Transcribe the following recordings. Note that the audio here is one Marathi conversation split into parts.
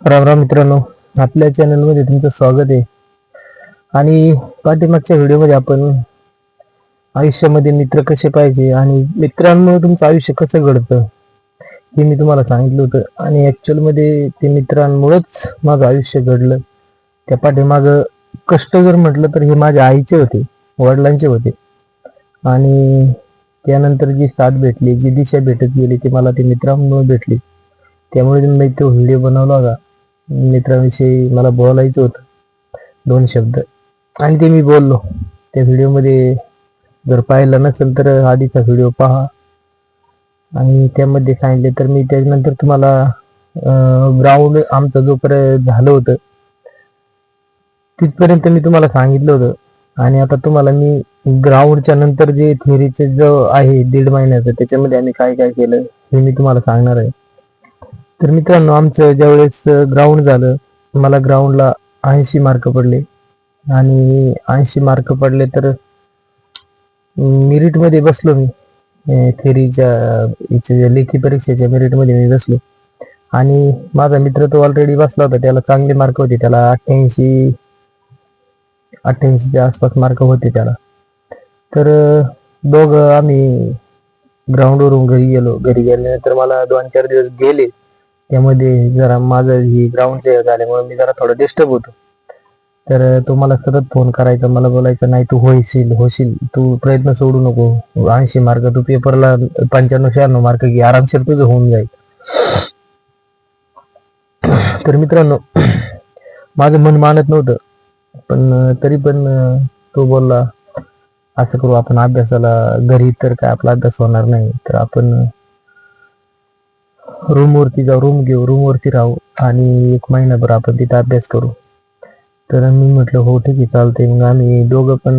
राम राम मित्रांनो, आपल्या चॅनलमध्ये तुमचं स्वागत आहे. आणि पाठीमागच्या व्हिडिओमध्ये आपण आयुष्यामध्ये मित्र कसे पाहिजे आणि मित्रांमुळे तुमचं आयुष्य कसं घडतं हे मी तुम्हाला सांगितलं होतं. आणि ऍक्च्युअल मध्ये ते मित्रांमुळेच माझं आयुष्य घडलं. त्या पाठीमाग कष्ट जर म्हटलं तर हे माझ्या आईचे होते, वडिलांचे होते. आणि त्यानंतर जी साथ भेटली, जी दिशा भेटत गेली, ती मला ते मित्रांमुळे भेटली. त्यामुळे मी तो व्हिडिओ बनवला होता. मित्रांविषयी मला बोलायचं होतं दोन शब्द, आणि ते मी बोललो. त्या व्हिडिओमध्ये जर पाहिलं नसेल तर आधीचा व्हिडिओ पहा. आणि त्यामध्ये सांगितले तर मी त्यानंतर तुम्हाला ग्राउंड आमचं जोपर्यंत झालं होतं तिथपर्यंत मी तुम्हाला सांगितलं होतं. आणि आता तुम्हाला मी ग्राउंडच्या नंतर जे थिअरीचे जो आहे 1.5 महिन्याचं, त्याच्यामध्ये आम्ही काय काय केलं हे मी तुम्हाला सांगणार आहे. तर मित्रांनो, आमचं ज्यावेळेस ग्राउंड झालं, मला ग्राउंडला 80 मार्क पडले. आणि 80 मार्क पडले तर मेरिटमध्ये बसलो मी. थेरीच्या लेखी परीक्षेच्या मेरिटमध्ये मी बसलो. आणि माझा मित्र तो ऑलरेडी बसला होता, त्याला चांगले मार्क होते, त्याला 88च्या आसपास मार्क होते त्याला. तर दोघं आम्ही ग्राउंडवरून घरी गेलो. घरी गेल्यानंतर मला 2-4 दिवस गेले, त्यामध्ये जरा माझं ही ग्राउंडचे झाल्यामुळे मी जरा थोडं डिस्टर्ब होतो. तर तो मला सतत फोन करायचा, मला बोलायचा, नाही तू होशील, तू प्रयत्न सोडू नको, 80 मार्क, तू पेपरला 95-96 मार्क घे, आरामशीर तुझं होऊन जाईल. तर मित्रांनो, माझं मन मानत नव्हतं, पण तरी पण तो बोलला, असं करू आपण अभ्यासाला, घरी तर काय आपला अभ्यास होणार नाही, तर आपण रूमवरती जाऊ, रूमवरती राहू आणि 1 महिनाभर आपण तिथं अभ्यास करू. तर मी म्हटलं हो ठीक आहे, चालतंय. मग आम्ही दोघं पण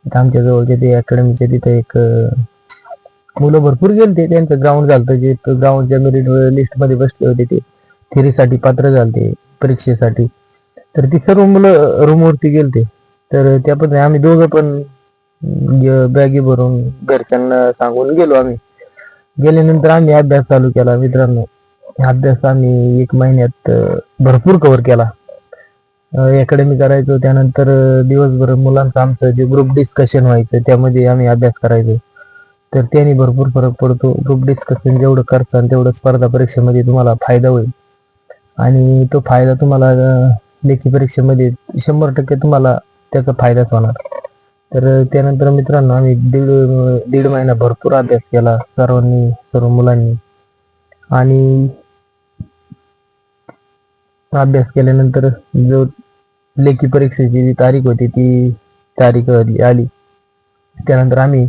आमच्या जवळच्या ते अकॅडमीच्या तिथं एक मुलं भरपूर गेलते, त्यांचं ग्राउंड झालं, जे ग्राउंडच्या मेरिट लिस्टमध्ये बसले होते, ते थेरीसाठी पात्र झालते परीक्षेसाठी. तर ती सर्व मुलं रूमवरती गेलते. तर त्यापद्धतीने आम्ही दोघं पण बॅगी भरून घरच्यांना सांगून गेलो. आम्ही गेल्यानंतर आम्ही अभ्यास चालू केला. मित्रांनो, अभ्यास आम्ही 1 महिन्यात भरपूर कव्हर केला. अकॅडमी करायचो, त्यानंतर दिवसभर मुलांचं आमचं जे ग्रुप डिस्कशन व्हायचं त्यामध्ये आम्ही अभ्यास करायचो. तर त्याने भरपूर फरक पडतो. ग्रुप डिस्कशन जेवढं करसान तेवढं स्पर्धा परीक्षेमध्ये तुम्हाला फायदा होईल. आणि तो फायदा तुम्हाला लेखी परीक्षेमध्ये 100% तुम्हाला त्याचा फायदाच होणार. तर त्यानंतर मित्रांनो, आम्ही दीड महिना भरपूर अभ्यास केला सर्व मुलांनी. आणि अभ्यास केल्यानंतर जो लेखी परीक्षेची जी तारीख होती ती तारीख आली. त्यानंतर आम्ही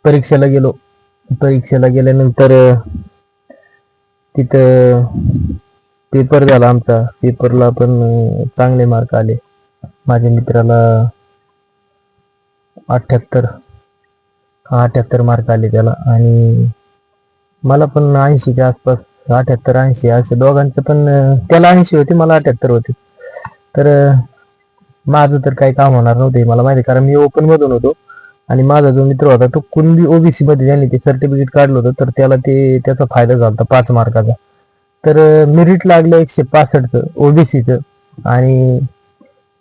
परीक्षेला गेलो. परीक्षेला गेल्यानंतर तिथं पेपर झाला आमचा. पेपरला पण चांगले मार्क आले. माझ्या मित्राला 78 मार्क आले त्याला, आणि मला पण 80च्या आसपास, 78-80 असे दोघांचं पण. त्याला 80 होते, मला 78 होते. तर माझं तर काही काम होणार नव्हते, मला माहिती, कारण मी ओपन मधून होतो. आणि माझा जो मित्र होता तो कुणबी ओबीसी मध्ये, ज्यांनी ते सर्टिफिकेट काढलं होतं, तर त्याला त्याचा फायदा झाला 5 मार्काचा. तर मेरिट लागलं 165चं ओबीसीचं. आणि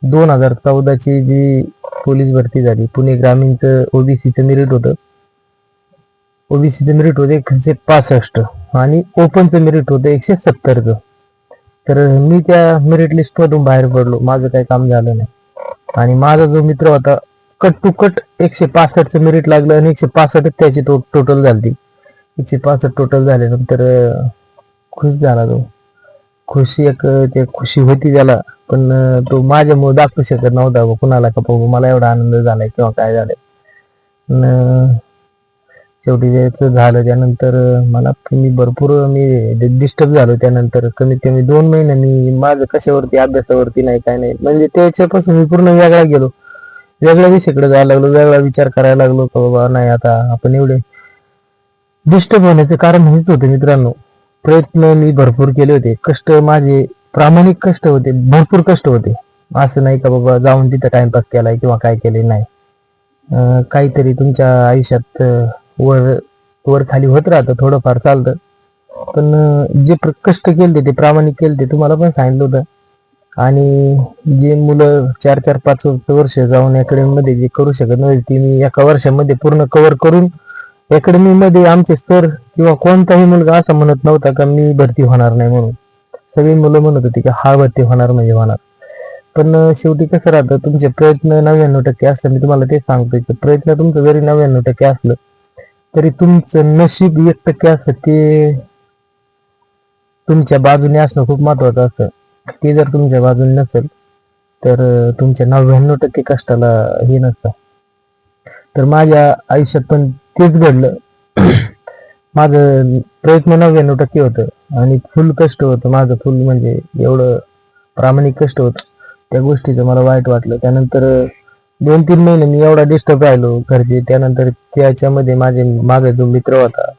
2014ची जी पोलीस भरती झाली, पुणे ग्रामीणचं ओबीसीचं मेरिट होतं. ओबीसीचं मेरिट होतं 165 आणि ओपनचं मेरिट होतं 170चं. तर मी त्या मेरिट लिस्ट मधून बाहेर पडलो, माझं काही काम झालं नाही. आणि माझा जो मित्र होता, कट टू कट 165चं मेरिट लागलं, आणि 165 त्याची टोटल झाली. 165 टोटल झाल्यानंतर खुश झाला तो. खुशी होती त्याला, पण तो माझ्यामुळे दाखवू शकत नव्हता कुणाला का बाबा मला एवढा आनंद झालाय किंवा काय झालंय. शेवटी त्याचं झालं. त्यानंतर मला भरपूर डिस्टर्ब झालो. त्यानंतर कमीत कमी 2 महिन्यांनी माझं कशावरती, अभ्यासावरती नाही, काय नाही, म्हणजे त्याच्यापासून मी पूर्ण वेगळा गेलो. वेगळ्या विषयाकडे जायला लागलो, वेगळा विचार करायला लागलो का बाबा नाही, आता आपण एवढे डिस्टर्ब होण्याचं कारण हेच होते मित्रांनो. प्रयत्न मी भरपूर केले होते, कष्ट माझे प्रामाणिक कष्ट होते, भरपूर कष्ट होते. असं नाही का बाबा जाऊन तिथं टाइमपास केलाय किंवा काय केले, नाही. काहीतरी तुमच्या आयुष्यात वर खाली होत राहतं, थोडंफार चालतं. पण जे कष्ट केले ते प्रामाणिक केले ते तुम्हाला पण सांगितलं होतं. आणि जे मुलं 4-4, 5 वर्ष जाऊन अकॅडमी मध्ये जे करू शकत नव्हते ते मी एका वर्षामध्ये पूर्ण कव्हर करून अकॅडमी मध्ये आमचे सर किंवा कोणताही मुलगा असा म्हणत नव्हता का मी भरती होणार नाही म्हणून. सगळी मुलं म्हणत होती की हा भरती होणार म्हणजे होणार. पण शेवटी कसं राहतं, तुमचे प्रयत्न 99% असलं, मी तुम्हाला तेच सांगतोय की प्रयत्न तुमचं जरी 99% असलं तरी तुमचं नशीब 1% असतं ते तुमच्या बाजूने असणं खूप महत्वाचं असतं. ते जर तुमच्या बाजूने नसेल तर तुमच्या 99% कष्टाला हे नसतं. तर माझ्या आयुष्यात पण तेच घडलं. माझं प्रयत्न 99% होतं आणि फुल कष्ट होतं माझं, फुल म्हणजे एवढं प्रामाणिक कष्ट होतं. त्या गोष्टीचं मला वाईट वाटलं. त्यानंतर 2-3 महिने मी एवढा डिस्टर्ब राहिलो घरचे. त्यानंतर त्याच्यामध्ये माझा जो मित्र होता,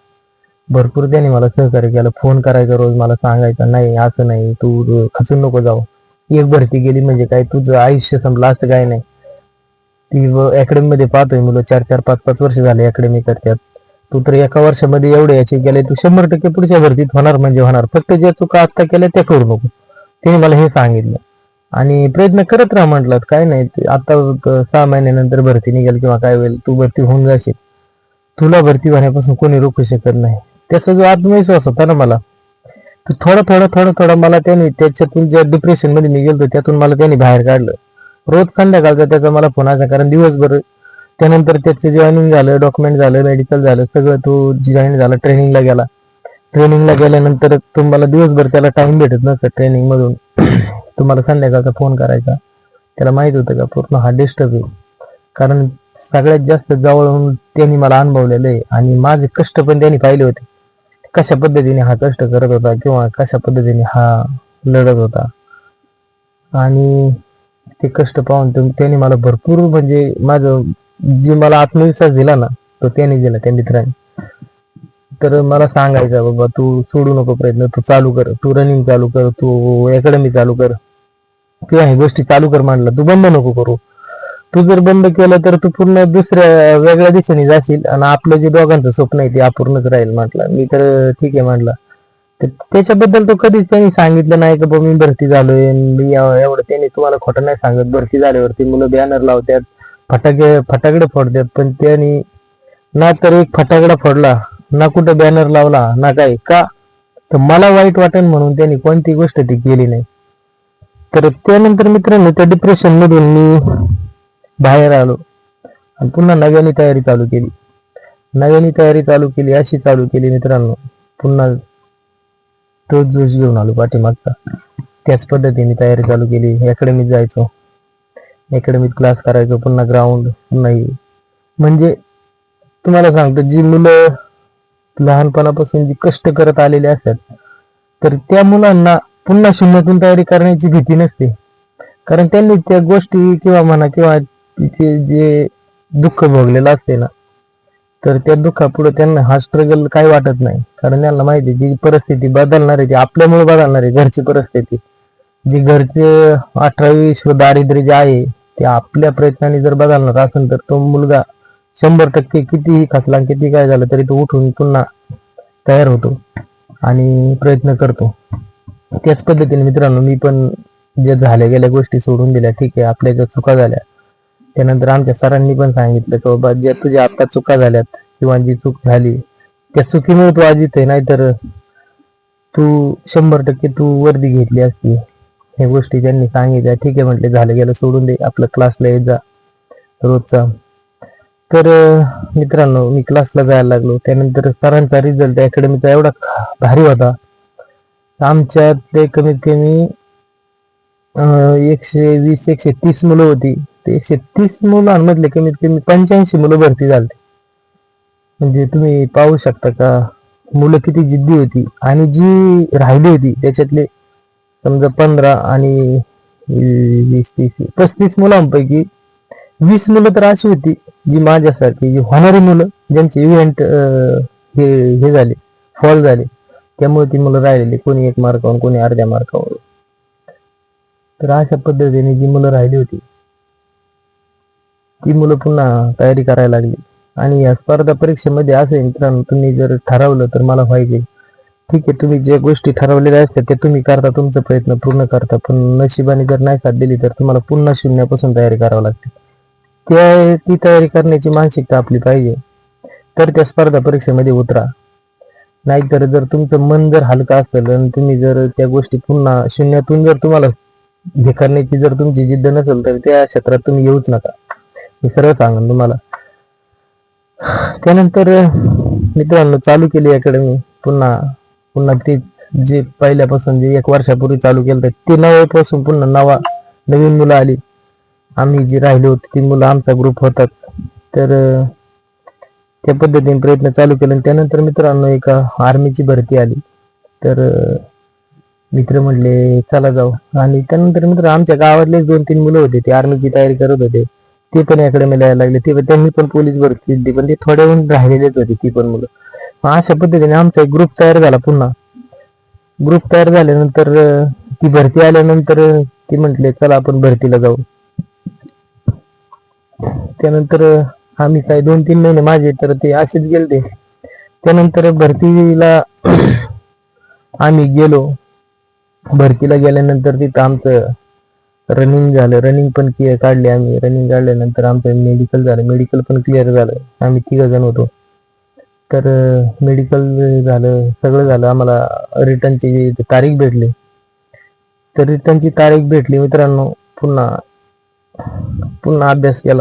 भरपूर त्याने मला सहकार्य केलं. फोन करायचा रोज, मला सांगायचा नाही असं नाही, तू खचून नको जाऊ, एक भरती गेली म्हणजे काय तुझं आयुष्य संपलं असं काय नाही. ती अकॅडमी मध्ये पाहतोय मुलं 4-4, 5-5 वर्ष झाले अकॅडमी करतात. तू तर एका वर्षामध्ये एवढे याचे गेले, तू 100% पुढच्या भरतीत होणार म्हणजे होणार. फक्त ज्या चुका आत्ता केल्या त्या करू नको. त्याने मला हे सांगितलं. आणि प्रयत्न करत राहा म्हटलं, काय नाही आता 6 महिन्यानंतर भरती निघेल किंवा काय होईल, तू भरती होऊन जाशील. तुला भरती होण्यापासून कोणी रोखू शकत नाही. त्याचा जो आत्मविश्वास होता ना मला, थोडा मला त्याने त्याच्यातून ज्या डिप्रेशन मध्ये मी गेलो त्यातून मला त्याने बाहेर काढलं. रोज संध्याकाळचा त्याचा मला फोन असा, कारण दिवसभर त्यानंतर त्याचं जॉईनिंग झालं, डॉक्युमेंट झालं, मेडिकल झालं, सगळं तो जॉईन झाला, ट्रेनिंगला गेला. ट्रेनिंगला गेल्यानंतर तुम्हाला दिवसभर त्याला टाइम भेटत नसतं ट्रेनिंग मधून. तुम्हाला संध्याकाळचा फोन करायचा. त्याला माहित होतं का पूर्ण हा डिस्टर्ब आहे, कारण सगळ्यात जास्त जवळून त्यांनी मला अनुभवलेलं आहे आणि माझे कष्ट पण त्यांनी पाहिले होते. कशा पद्धतीने हा कष्ट करत होता किंवा कशा पद्धतीने हा लढत होता. आणि ते कष्ट पाहून त्याने मला भरपूर म्हणजे माझं जे मला आत्मविश्वास दिला ना, तो त्याने दिला, त्या मित्राने. तर मला सांगायचा, बाबा तू सोडू नको प्रयत्न, तू चालू कर, तू रनिंग चालू कर, तू अकॅडमी चालू कर किंवा हे गोष्टी चालू कर म्हटलं, तू बंद नको करू. तू जर बंद केलं तर तू पूर्ण दुसऱ्या वेगळ्या दिशेने जाशील आणि आपलं जे दोघांचं स्वप्न आहे ते अपूर्णच राहील म्हटलं. मी तर ठीक आहे म्हटलं. त्याच्याबद्दल तो कधीच त्यांनी सांगितलं नाही की बाबा मी भरती झालोय, मी एवढं. त्यांनी तुम्हाला खोटं नाही सांगत. भरती झाल्यावरती मुलं बॅनर लावतात, फटाकडे फोडतात, पण त्यांनी ना तर एक फटाकडा फोडला, ना कुठं बॅनर लावला, ना काय. का तर मला वाईट वाटेल म्हणून त्यांनी कोणती गोष्ट ती केली नाही. तर त्यानंतर मित्रांनो त्या डिप्रेशन मधून मी बाहेर आलो आणि पुन्हा नव्याने तयारी चालू केली, अशी चालू केली मित्रांनो. पुन्हा तोच जोश घेऊन आलो पाठीमागचा. त्याच पद्धतीने तयारी चालू केली. अकॅडमीत जायचो, अकॅडमीत क्लास करायचो, पुन्हा ग्राउंड, पुन्हा म्हणजे तुम्हाला सांगतो, जी मुलं लहानपणापासून जी कष्ट करत आलेले असतात तर त्या मुलांना पुन्हा शून्यातून तयारी करण्याची भीती नसते, कारण त्यांनी त्या गोष्टी किंवा म्हणा किंवा तिथे जे दुःख भोगलेलं असते ना, तर त्या दुःखापुढे त्यांना हा स्ट्रगल काही वाटत नाही. कारण त्यांना माहिती जी परिस्थिती बदलणार आहे ती आपल्यामुळे बदलणार आहे. घरची परिस्थिती, जी घरचे 18-20 दारिद्र्य जे आहे ते आपल्या प्रयत्नाने जर बदलणार असेल तर तो मुलगा 100% कितीही खचला, किती काय झालं तरी तो उठून पुन्हा तयार होतो आणि प्रयत्न करतो. त्याच पद्धतीने मित्रांनो मी पण जे झाल्या गेल्या गोष्टी सोडून दिल्या. ठीक आहे, आपल्या ज्या चुका झाल्या, त्यानंतर आमच्या सरांनी पण सांगितलं की बाबा ज्या तुझ्या आता चुका झाल्यात किंवा जी चूक झाली त्या चुकीमुळे तू आज इथे, नाहीतर तू 100% तू वर्दी घेतली असती. ह्या गोष्टी त्यांनी सांगितल्या. ठीक आहे म्हटले, झालं गेलं, सोडून दे, आपलं क्लासला येत जा रोजचा. तर मित्रांनो मी क्लासला जायला लागलो. त्यानंतर सरांचा रिझल्ट अकॅडमीचा एवढा भारी होता. आमच्यात कमीत कमी 120-130 मुलं होती. ते 130 मुलांमधले कमीत कमी 85 मुलं भरती झाली. म्हणजे तुम्ही पाहू शकता का मुलं किती जिद्दी होती. आणि जी राहिली होती त्याच्यातले समजा 15 आणि 20-30-35 मुलांपैकी 20 मुलं तर अशी होती जी माझ्यासारखी, जी होणारी मुलं, ज्यांचे इव्हेंट हे झाले, फॉल झाले, त्यामुळे ती मुलं राहिलेली, कोणी 1 मार्कावर, कोणी अर्ध्या मार्कावर. तर अशा पद्धतीने जी मुलं राहिली होती ती मुलं पुन्हा तयारी करायला लागली. आणि या स्पर्धा परीक्षेमध्ये असं मित्रांनो, तुम्ही जर ठरवलं तर मला पाहिजे ठीक आहे, तुम्ही जे गोष्टी ठरवलेल्या असतात ते तुम्ही करता, तुमचा प्रयत्न पूर्ण करता, पण नशिबाने जर नाही साथ दिली तर तुम्हाला पुन्हा शून्यापासून तयारी करावी लागते. ती तयारी करण्याची मानसिकता आपली पाहिजे, तर त्या स्पर्धा परीक्षेमध्ये उतरा. नाहीतर जर तुमचं मन जर हलकं असेल आणि तुम्ही जर त्या गोष्टी पुन्हा शून्यातून जर तुम्हाला हे करण्याची जर तुमची जिद्द नसेल तर त्या क्षेत्रात तुम्ही येऊच नका, मी सरळ सांगेन तुम्हाला. त्यानंतर मित्रांनो चालू केली अकॅडमी पुन्हा पुन्हा ते जे पहिल्यापासून जे 1 वर्षापूर्वी चालू केलं ते नव्यापासून पुन्हा नवीन मुलं आली. आम्ही जे राहिलो होतो ती मुलं आमचा ग्रुप होताच. तर त्या पद्धतीने प्रयत्न चालू केले. त्यानंतर मित्रांनो एका आर्मीची भरती आली. तर मित्र म्हणले चला जाऊ. आणि त्यानंतर मित्र आमच्या गावातलेच 2-3 मुलं होते ते आर्मीची तयारी करत होते. ते पण अकॅडमीला यायला लागले. त्यांनी पण पोलीस भरती दिली, पण ते थोड्याहून राहिलेलेच होते ती पण मुलं. अशा पद्धतीने आमचा एक ग्रुप तयार झाला. पुन्हा ग्रुप तयार झाल्यानंतर ती भरती आल्यानंतर ती म्हटले चला आपण भरतीला जाऊ. त्यानंतर आम्ही काही 2-3 महिने माझे तर ते असेच गेलते. त्यानंतर भरतीला आम्ही गेलो. भरतीला गेल्यानंतर तिथं आमचं रनिंग झालं. रनिंग पण काढले आम्ही. रनिंग काढल्यानंतर आमचं मेडिकल झालं. मेडिकल पण क्लिअर झालं. आम्ही 3 जण होतो. तर मेडिकल झालं, सगळं झालं. आम्हाला रिटर्नची तारीख भेटली. तर रिटर्नची तारीख भेटली मित्रांनो. पुन्हा अभ्यास केला.